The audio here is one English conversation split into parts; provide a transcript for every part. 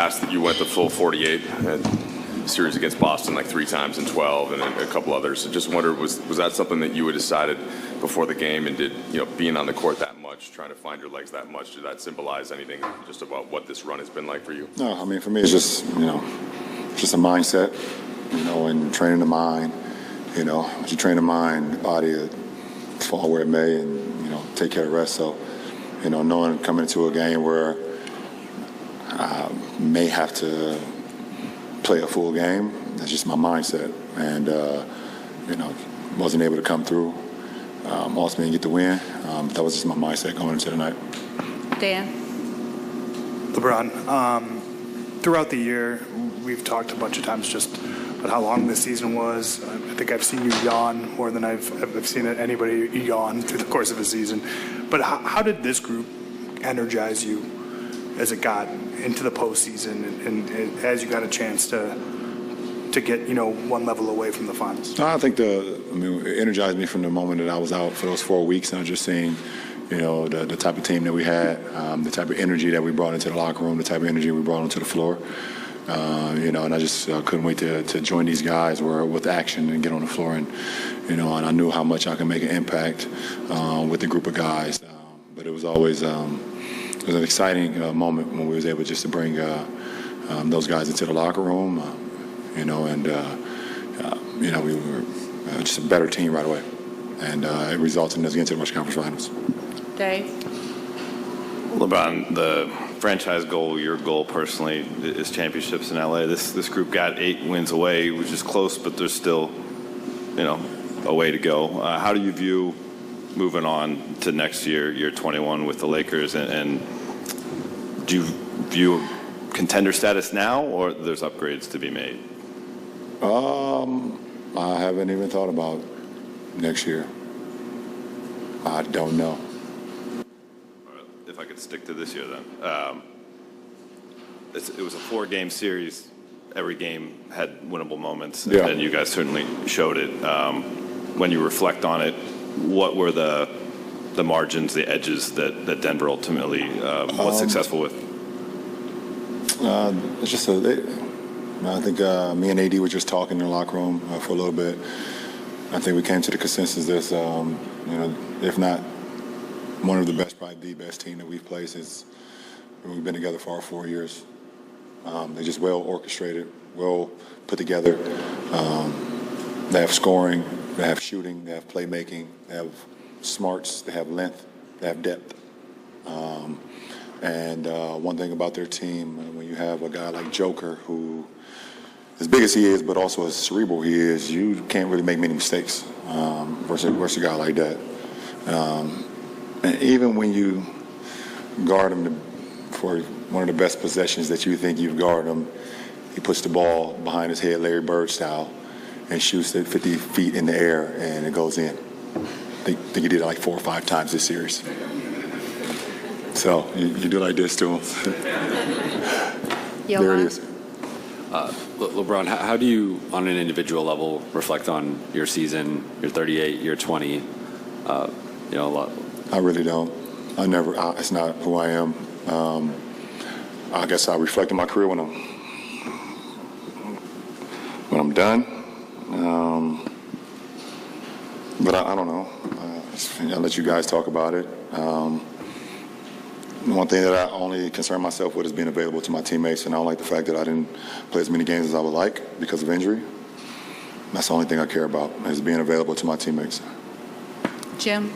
past, you went the full 48 series against Boston like 3 times in 12 and a couple others. So just wondered, was that something that you had decided before the game, and did, being on the court that much, trying to find your legs that much, did that symbolize anything just about what this run has been like for you? No, I mean, for me, it's just, just a mindset, and training the mind. Once you train the mind, the body will fall where it may, and, take care of the rest. So, knowing coming into a game where I may have to play a full game, that's just my mindset. And, wasn't able to come through, ultimately get the win. That was just my mindset going into the night. Dan? LeBron, throughout the year, we've talked a bunch of times just about how long this season was. I think I've seen you yawn more than I've seen anybody yawn through the course of a season. But how did this group energize you as it got into the postseason and as you got a chance to get, one level away from the finals? I think it energized me from the moment that I was out for those 4 weeks. And I was just seeing, the type of team that we had, the type of energy that we brought into the locker room, the type of energy we brought onto the floor. And I just couldn't wait to join these guys with action and get on the floor. And, and I knew how much I could make an impact with the group of guys. But it was always it was an exciting moment when we was able just to bring those guys into the locker room, we were just a better team right away. And it resulted in us getting to the Western Conference Finals. Dave? LeBron, the franchise goal, your goal personally, is championships in LA. This group got 8 wins away, which is close, but there's still, a way to go. How do you view moving on to next year, year 21 with the Lakers, and do you view contender status now, or there's upgrades to be made? I haven't even thought about next year. I don't know. If I could stick to this year then. It was a 4-game series. Every game had winnable moments, and you guys certainly showed it. When you reflect on it, what were the margins, the edges that Denver ultimately was successful with? It's just I think me and AD were just talking in the locker room for a little bit. I think we came to the consensus that, if not one of the best, probably the best team that we've played since we've been together for our 4 years. They're just well orchestrated, well put together. They have scoring, they have shooting, they have playmaking, they have smarts, they have length, they have depth. And one thing about their team, when you have a guy like Joker, who, as big as he is, but also as cerebral he is, you can't really make many mistakes versus a guy like that. And even when you guard him for one of the best possessions that you think you've guarded him, he puts the ball behind his head, Larry Bird style, and shoots it 50 feet in the air, and it goes in. I think he did it like 4 or 5 times this series. So you do like this to him. There it is. LeBron, how do you, on an individual level, reflect on your season, your 38, your 20? A lot. I really don't. It's not who I am. I guess I reflect on my career when I'm done. But I don't know. I'll let you guys talk about it. One thing that I only concern myself with is being available to my teammates, and I don't like the fact that I didn't play as many games as I would like because of injury. That's the only thing I care about, is being available to my teammates. Jim?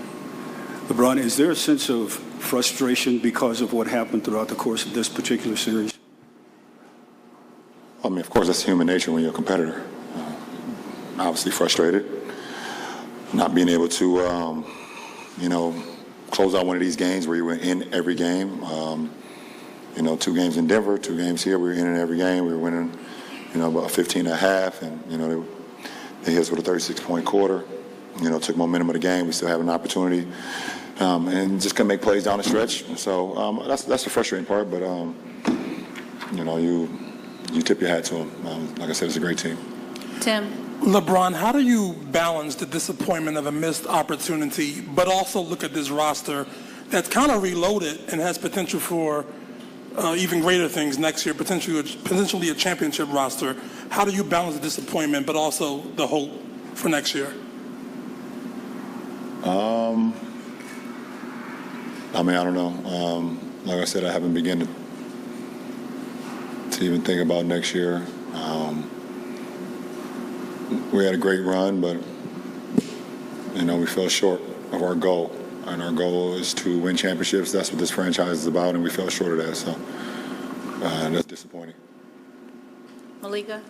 LeBron, is there a sense of frustration because of what happened throughout the course of this particular series? I mean, of course, that's human nature when you're a competitor. Obviously frustrated, not being able to, close out one of these games where you were in every game. 2 games in Denver, 2 games here. We were in every game. We were winning, about 15 and a half, and, they hit us with a 36-point quarter. Took momentum of the game. We still have an opportunity, and just couldn't make plays down the stretch. So that's the frustrating part. But you tip your hat to them. Like I said, it's a great team. Tim? LeBron, how do you balance the disappointment of a missed opportunity, but also look at this roster that's kind of reloaded and has potential for even greater things next year, potentially a championship roster. How do you balance the disappointment, but also the hope for next year? I mean, I don't know. Like I said, I haven't begun to even think about next year. We had a great run, but we fell short of our goal. And our goal is to win championships. That's what this franchise is about, and we fell short of that. So that's disappointing. Malika?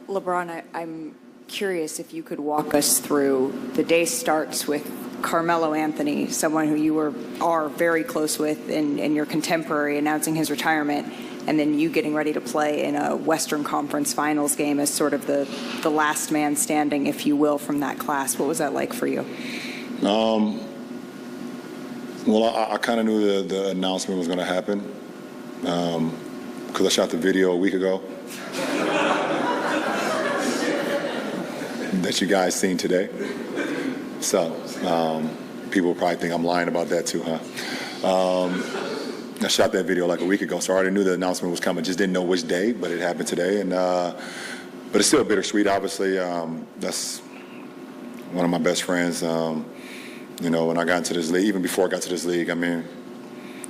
LeBron, I'm curious if you could walk us through the day starts with Carmelo Anthony, someone who you are very close with and your contemporary, announcing his retirement, and then you getting ready to play in a Western Conference Finals game as sort of the last man standing, if you will, from that class. What was that like for you? Well, I kind of knew the announcement was going to happen because I shot the video a week ago that you guys seen today. So people probably think I'm lying about that too, huh? I shot that video like a week ago, so I already knew the announcement was coming. Just didn't know which day, but it happened today. And but it's still bittersweet. Obviously, that's one of my best friends. When I got into this league, even before I got to this league, I mean,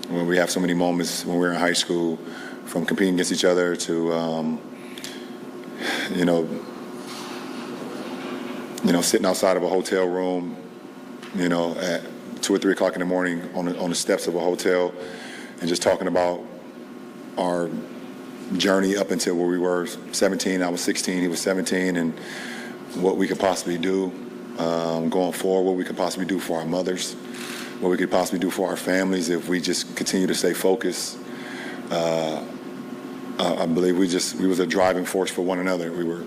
when we have so many moments when we were in high school, from competing against each other to, sitting outside of a hotel room, at 2 or 3 o'clock in the morning on the steps of a hotel, and just talking about our journey up until where we were 17. I was 16, he was 17, and what we could possibly do. Going forward, what we could possibly do for our mothers, what we could possibly do for our families if we just continue to stay focused. I believe we was a driving force for one another. We were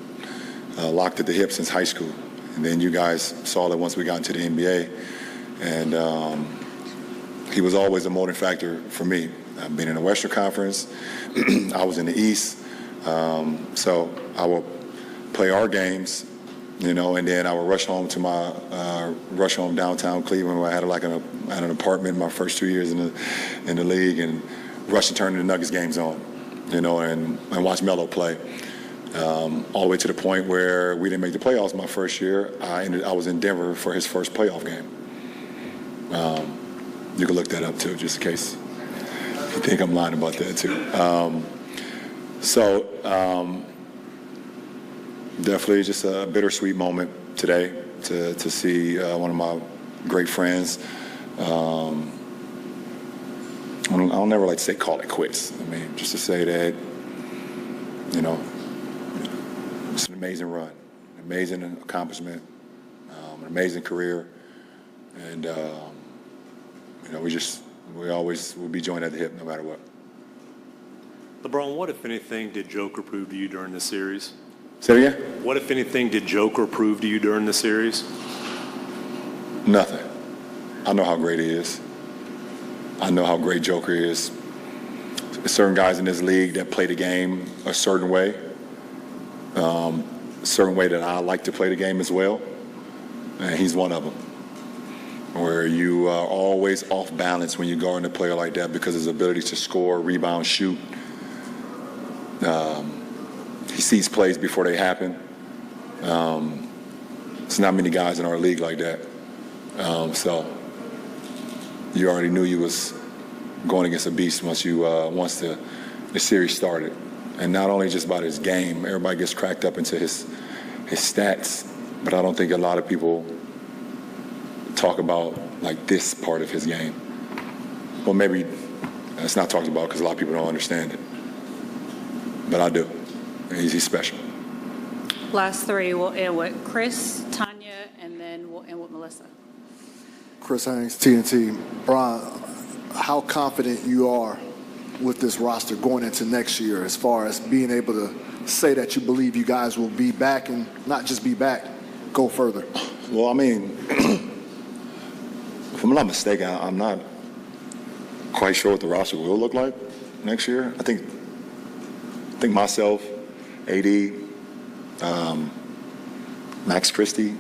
locked at the hip since high school. And then you guys saw that once we got into the NBA. And he was always a motivating factor for me. I've been in the Western Conference. I was in the East. So I will play our games, and then I would rush home to my downtown Cleveland, where I had an apartment my first 2 years in the league, and rush and turn the Nuggets games on, and watch Melo play. All the way to the point where we didn't make the playoffs my first year. I was in Denver for his first playoff game. You can look that up too, just in case you think I'm lying about that too. Definitely just a bittersweet moment today to see one of my great friends. I'll never like to say call it quits. I mean, just to say that, it's an amazing run, an amazing accomplishment, an amazing career, and we always will be joined at the hip no matter what. LeBron, what, if anything, did Joker prove to you during the series? Say it again? What, if anything, did Joker prove to you during the series? Nothing. I know how great he is. I know how great Joker is. There's certain guys in this league that play the game a certain way that I like to play the game as well, and he's one of them. Where you are always off balance when you guard a player like that because of his ability to score, rebound, shoot. He sees plays before they happen. There's not many guys in our league like that. So you already knew you was going against a beast once the series started. And not only just about his game, everybody gets cracked up into his stats, but I don't think a lot of people talk about like this part of his game. Well, maybe it's not talked about because a lot of people don't understand it. But I do. He's special. Last three, we'll end with Chris, Tanya, and then we'll end with Melissa. Chris Haynes, TNT. Brian, how confident you are with this roster going into next year as far as being able to say that you believe you guys will be back and not just be back, go further? Well, I mean, if I'm not mistaken, I'm not quite sure what the roster will look like next year. I think myself, AD, Max Christie.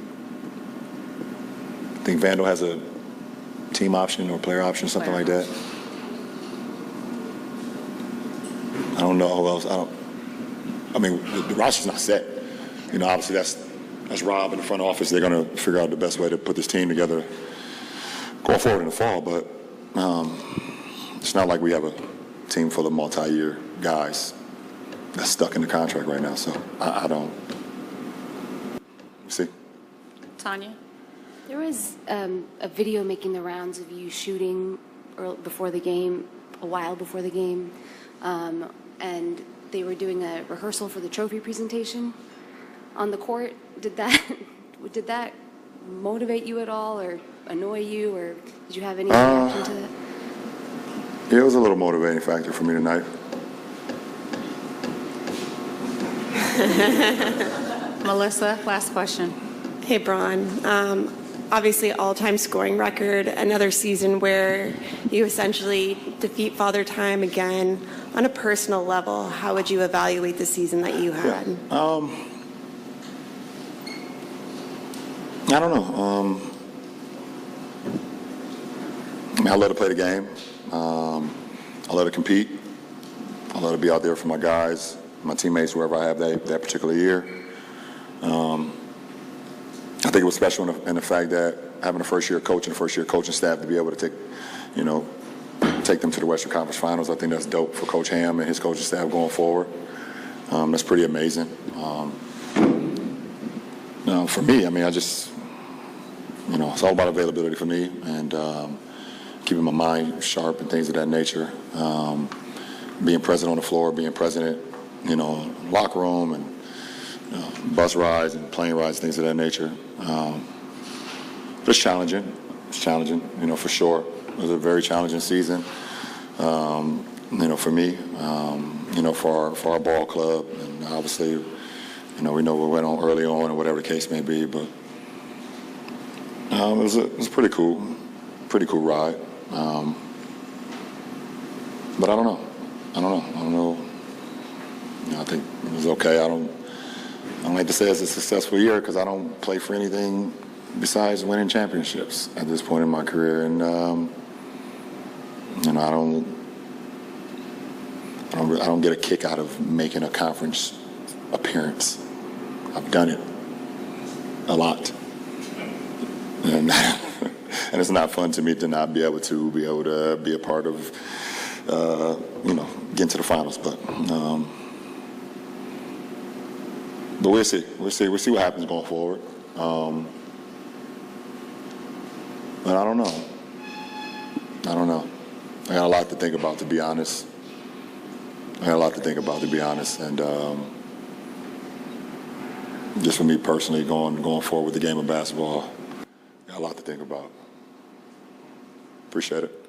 I think Vandal has a team option or player option, something like that. don't know who else. I mean, the roster's not set. You know, obviously that's Rob in the front office. They're going to figure out the best way to put this team together going forward in the fall. But it's not like we have a team full of multi-year guys that's stuck in the contract right now. So I don't see. Tanya? There was a video making the rounds of you shooting before the game, a while before the game, and they were doing a rehearsal for the trophy presentation on the court. Did that motivate you at all, or annoy you, or did you have any reaction to that? Yeah, it was a little motivating factor for me tonight. Melissa, last question. Hey, Bron. Obviously, all-time scoring record, another season where you essentially defeat Father Time again. On a personal level, how would you evaluate the season that you had? Yeah. I don't know. I mean, I love to play the game. I love to compete. I love to be out there for my guys, my teammates, wherever I have that particular year. I think it was special in the fact that having a first-year coach and a first-year coaching staff to be able to take them to the Western Conference Finals. I think that's dope for Coach Ham and his coaching staff going forward. That's pretty amazing. For me, I mean, it's all about availability for me and keeping my mind sharp and things of that nature. Being present on the floor, being present in, locker room and bus rides and plane rides, things of that nature. It's challenging. It's challenging, for sure. It was a very challenging season, for me, for our ball club. And obviously, we know we went on early on or whatever the case may be. But it was a pretty cool ride. But I don't know. I think it was okay. I don't like to say it's a successful year because I don't play for anything besides winning championships at this point in my career, and I don't get a kick out of making a conference appearance. I've done it a lot, and and it's not fun to me to not be able to be a part of getting to the finals, but we'll see. We'll see what happens going forward. But I don't know. I got a lot to think about, to be honest. And just for me personally, going forward with the game of basketball, got a lot to think about. Appreciate it.